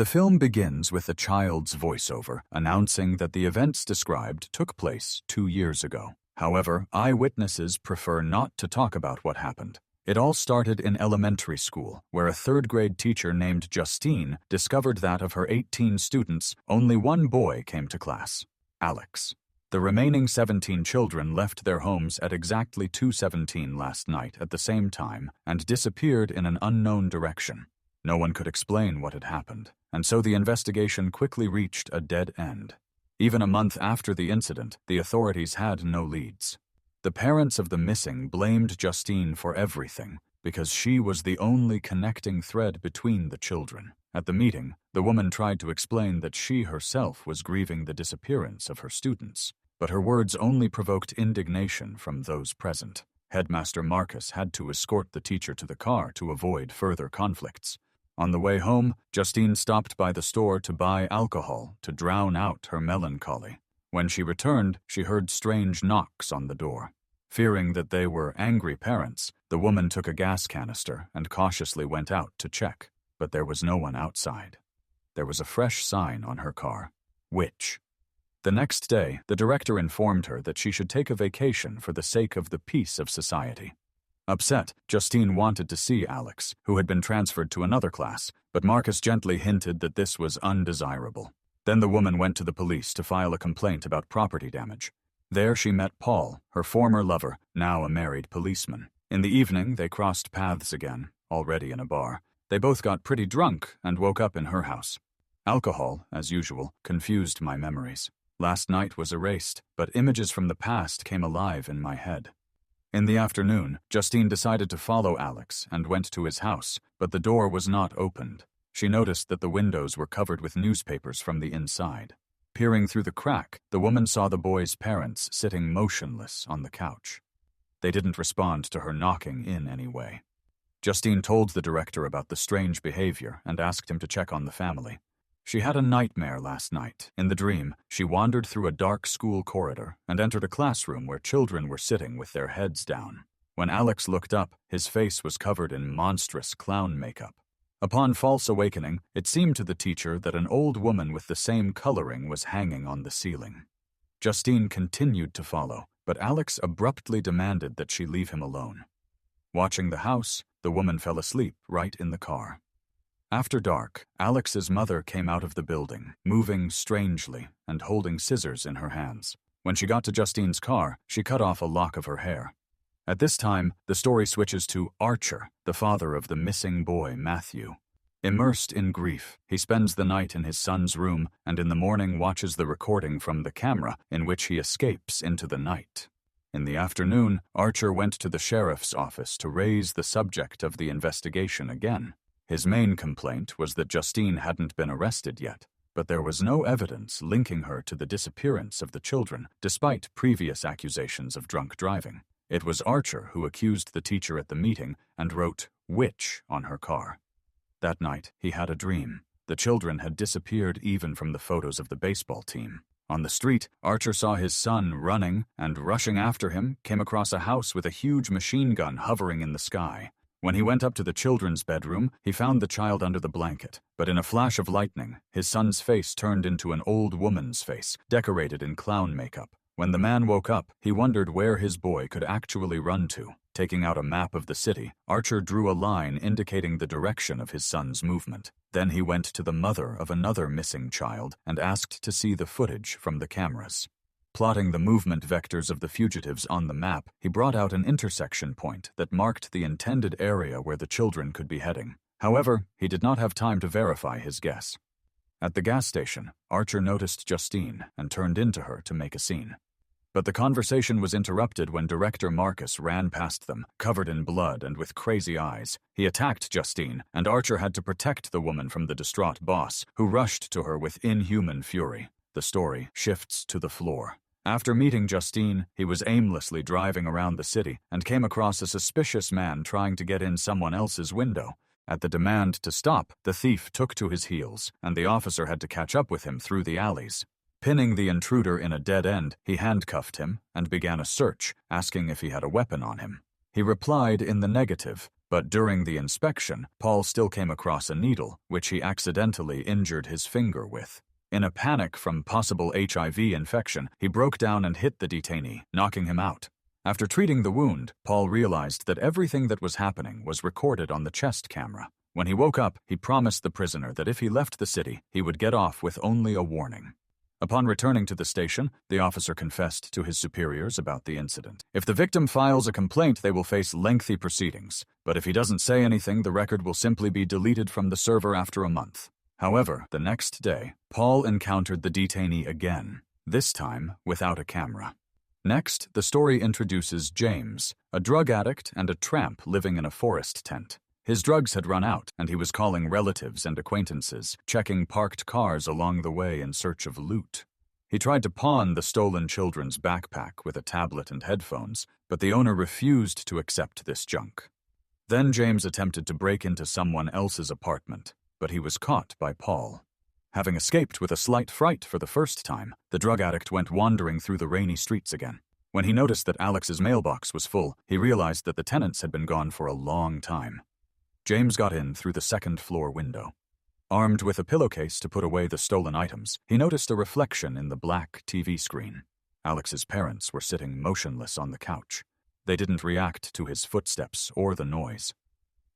The film begins with a child's voiceover announcing that the events described took place 2 years ago. However, eyewitnesses prefer not to talk about what happened. It all started in elementary school, where a third-grade teacher named Justine discovered that of her 18 students, only one boy came to class, Alex. The remaining 17 children left their homes at exactly 2:17 last night at the same time and disappeared in an unknown direction. No one could explain what had happened, and so the investigation quickly reached a dead end. Even a month after the incident, the authorities had no leads. The parents of the missing blamed Justine for everything because she was the only connecting thread between the children. At the meeting, the woman tried to explain that she herself was grieving the disappearance of her students, but her words only provoked indignation from those present. Headmaster Marcus had to escort the teacher to the car to avoid further conflicts. On the way home, Justine stopped by the store to buy alcohol to drown out her melancholy. When she returned, she heard strange knocks on the door. Fearing that they were angry parents, the woman took a gas canister and cautiously went out to check, but there was no one outside. There was a fresh sign on her car, "Witch." The next day, the director informed her that she should take a vacation for the sake of the peace of society. Upset, Justine wanted to see Alex, who had been transferred to another class, but Marcus gently hinted that this was undesirable. Then the woman went to the police to file a complaint about property damage. There she met Paul, her former lover, now a married policeman. In the evening, they crossed paths again, already in a bar. They both got pretty drunk and woke up in her house. Alcohol, as usual, confused my memories. Last night was erased, but images from the past came alive in my head. In the afternoon, Justine decided to follow Alex and went to his house, but the door was not opened. She noticed that the windows were covered with newspapers from the inside. Peering through the crack, the woman saw the boy's parents sitting motionless on the couch. They didn't respond to her knocking in any way. Justine told the director about the strange behavior and asked him to check on the family. She had a nightmare last night. In the dream, she wandered through a dark school corridor and entered a classroom where children were sitting with their heads down. When Alex looked up, his face was covered in monstrous clown makeup. Upon false awakening, it seemed to the teacher that an old woman with the same coloring was hanging on the ceiling. Justine continued to follow, but Alex abruptly demanded that she leave him alone. Watching the house, the woman fell asleep right in the car. After dark, Alex's mother came out of the building, moving strangely and holding scissors in her hands. When she got to Justine's car, she cut off a lock of her hair. At this time, the story switches to Archer, the father of the missing boy, Matthew. Immersed in grief, he spends the night in his son's room and in the morning watches the recording from the camera in which he escapes into the night. In the afternoon, Archer went to the sheriff's office to raise the subject of the investigation again. His main complaint was that Justine hadn't been arrested yet, but there was no evidence linking her to the disappearance of the children, despite previous accusations of drunk driving. It was Archer who accused the teacher at the meeting and wrote "witch" on her car. That night, he had a dream. The children had disappeared even from the photos of the baseball team. On the street, Archer saw his son running and, rushing after him, came across a house with a huge machine gun hovering in the sky. When he went up to the children's bedroom, he found the child under the blanket, but in a flash of lightning, his son's face turned into an old woman's face, decorated in clown makeup. When the man woke up, he wondered where his boy could actually run to. Taking out a map of the city, Archer drew a line indicating the direction of his son's movement. Then he went to the mother of another missing child and asked to see the footage from the cameras. Plotting the movement vectors of the fugitives on the map, he brought out an intersection point that marked the intended area where the children could be heading. However, he did not have time to verify his guess. At the gas station, Archer noticed Justine and turned into her to make a scene. But the conversation was interrupted when Director Marcus ran past them, covered in blood and with crazy eyes. He attacked Justine, and Archer had to protect the woman from the distraught boss, who rushed to her with inhuman fury. The story shifts to the floor. After meeting Justine, he was aimlessly driving around the city and came across a suspicious man trying to get in someone else's window. At the demand to stop, the thief took to his heels, and the officer had to catch up with him through the alleys. Pinning the intruder in a dead end, he handcuffed him and began a search, asking if he had a weapon on him. He replied in the negative, But during the inspection, Paul still came across a needle, which he accidentally injured his finger with. In a panic from possible HIV infection, he broke down and hit the detainee, knocking him out. After treating the wound, Paul realized that everything that was happening was recorded on the chest camera. When he woke up, he promised the prisoner that if he left the city, he would get off with only a warning. Upon returning to the station, the officer confessed to his superiors about the incident. If the victim files a complaint, they will face lengthy proceedings, but if he doesn't say anything, the record will simply be deleted from the server after a month. However, the next day, Paul encountered the detainee again, this time without a camera. Next, the story introduces James, a drug addict and a tramp living in a forest tent. His drugs had run out, and he was calling relatives and acquaintances, checking parked cars along the way in search of loot. He tried to pawn the stolen children's backpack with a tablet and headphones, but the owner refused to accept this junk. Then James attempted to break into someone else's apartment, but he was caught by Paul. Having escaped with a slight fright for the first time, the drug addict went wandering through the rainy streets again. When he noticed that Alex's mailbox was full, he realized that the tenants had been gone for a long time. James got in through the second-floor window. Armed with a pillowcase to put away the stolen items, he noticed a reflection in the black TV screen. Alex's parents were sitting motionless on the couch. They didn't react to his footsteps or the noise.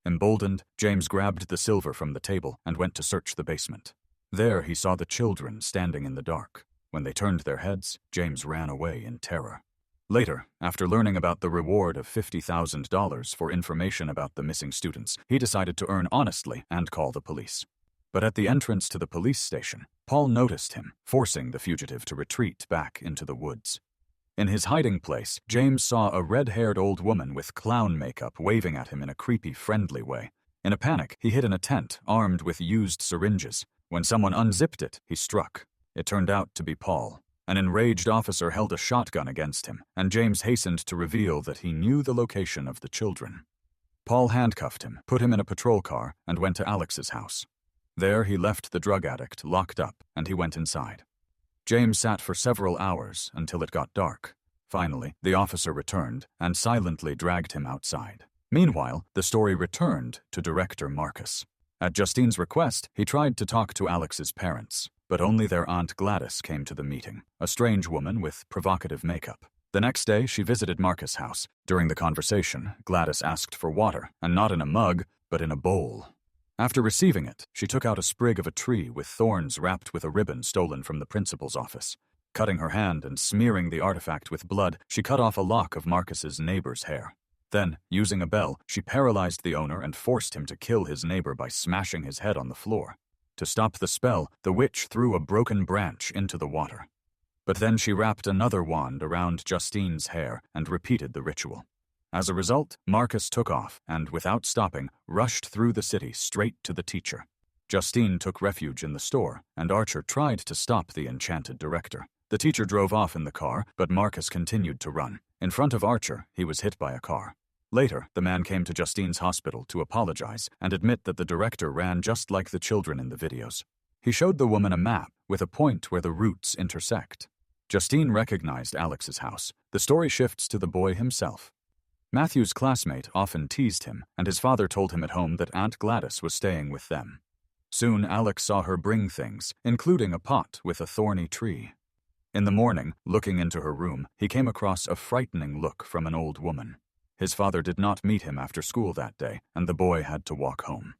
Emboldened, James grabbed the silver from the table and went to search the basement. There he saw the children standing in the dark. When they turned their heads, James ran away in terror. Later, after learning about the reward of $50,000 for information about the missing students, he decided to earn honestly and call the police. But at the entrance to the police station, Paul noticed him, forcing the fugitive to retreat back into the woods. In his hiding place, James saw a red-haired old woman with clown makeup waving at him in a creepy, friendly way. In a panic, he hid in a tent, armed with used syringes. When someone unzipped it, he struck. It turned out to be Paul. An enraged officer held a shotgun against him, and James hastened to reveal that he knew the location of the children. Paul handcuffed him, put him in a patrol car, and went to Alex's house. There he left the drug addict locked up, and he went inside. James sat for several hours until it got dark. Finally, the officer returned and silently dragged him outside. Meanwhile, the story returned to director Marcus. At Justine's request, he tried to talk to Alex's parents, but only their Aunt Gladys came to the meeting, a strange woman with provocative makeup. The next day, she visited Marcus' house. During the conversation, Gladys asked for water, and not in a mug, but in a bowl. After receiving it, she took out a sprig of a tree with thorns wrapped with a ribbon stolen from the principal's office. Cutting her hand and smearing the artifact with blood, she cut off a lock of Marcus's neighbor's hair. Then, using a bell, she paralyzed the owner and forced him to kill his neighbor by smashing his head on the floor. To stop the spell, the witch threw a broken branch into the water. But then she wrapped another wand around Justine's hair and repeated the ritual. As a result, Marcus took off and, without stopping, rushed through the city straight to the teacher. Justine took refuge in the store, and Archer tried to stop the enchanted director. The teacher drove off in the car, but Marcus continued to run. In front of Archer, he was hit by a car. Later, the man came to Justine's hospital to apologize and admit that the director ran just like the children in the videos. He showed the woman a map with a point where the routes intersect. Justine recognized Alex's house. The story shifts to the boy himself. Matthew's classmate often teased him, and his father told him at home that Aunt Gladys was staying with them. Soon, Alex saw her bring things, including a pot with a thorny tree. In the morning, looking into her room, he came across a frightening look from an old woman. His father did not meet him after school that day, and the boy had to walk home.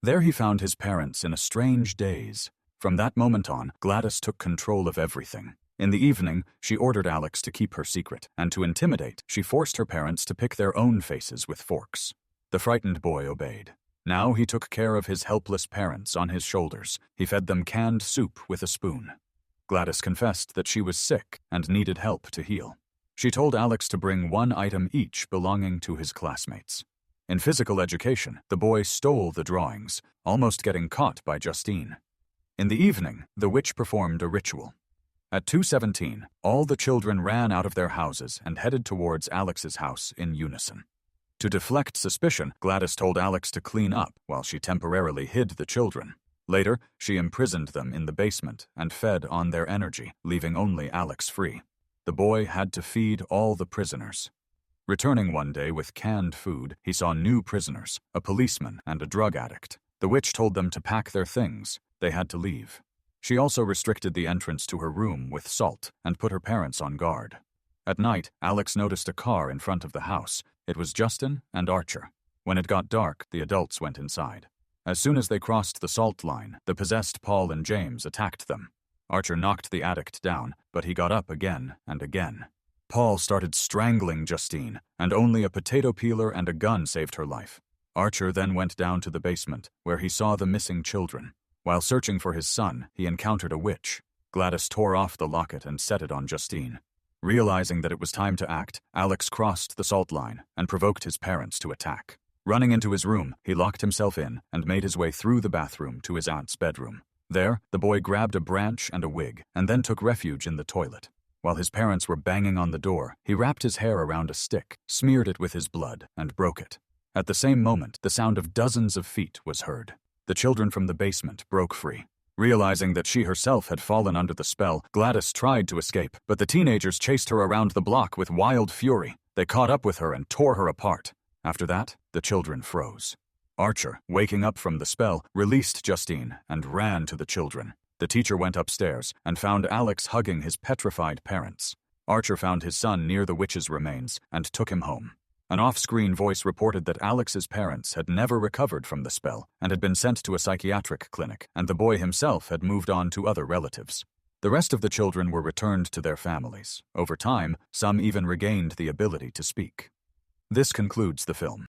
There he found his parents in a strange daze. From that moment on, Gladys took control of everything. In the evening, she ordered Alex to keep her secret, and to intimidate, she forced her parents to pick their own faces with forks. The frightened boy obeyed. Now he took care of his helpless parents on his shoulders. He fed them canned soup with a spoon. Gladys confessed that she was sick and needed help to heal. She told Alex to bring one item each belonging to his classmates. In physical education, the boy stole the drawings, almost getting caught by Justine. In the evening, the witch performed a ritual. At 2:17, all the children ran out of their houses and headed towards Alex's house in unison. To deflect suspicion, Gladys told Alex to clean up while she temporarily hid the children. Later, she imprisoned them in the basement and fed on their energy, leaving only Alex free. The boy had to feed all the prisoners. Returning one day with canned food, he saw new prisoners, a policeman and a drug addict. The witch told them to pack their things. They had to leave. She also restricted the entrance to her room with salt and put her parents on guard. At night, Alex noticed a car in front of the house. It was Justin and Archer. When it got dark, the adults went inside. As soon as they crossed the salt line, the possessed Paul and James attacked them. Archer knocked the addict down, but he got up again and again. Paul started strangling Justine, and only a potato peeler and a gun saved her life. Archer then went down to the basement, where he saw the missing children. While searching for his son, he encountered a witch. Gladys tore off the locket and set it on Justine. Realizing that it was time to act, Alex crossed the salt line and provoked his parents to attack. Running into his room, he locked himself in and made his way through the bathroom to his aunt's bedroom. There, the boy grabbed a branch and a wig and then took refuge in the toilet. While his parents were banging on the door, he wrapped his hair around a stick, smeared it with his blood, and broke it. At the same moment, the sound of dozens of feet was heard. The children from the basement broke free. Realizing that she herself had fallen under the spell, Gladys tried to escape, but the teenagers chased her around the block with wild fury. They caught up with her and tore her apart. After that, the children froze. Archer, waking up from the spell, released Justine and ran to the children. The teacher went upstairs and found Alex hugging his petrified parents. Archer found his son near the witch's remains and took him home. An off-screen voice reported that Alex's parents had never recovered from the spell and had been sent to a psychiatric clinic, and the boy himself had moved on to other relatives. The rest of the children were returned to their families. Over time, some even regained the ability to speak. This concludes the film.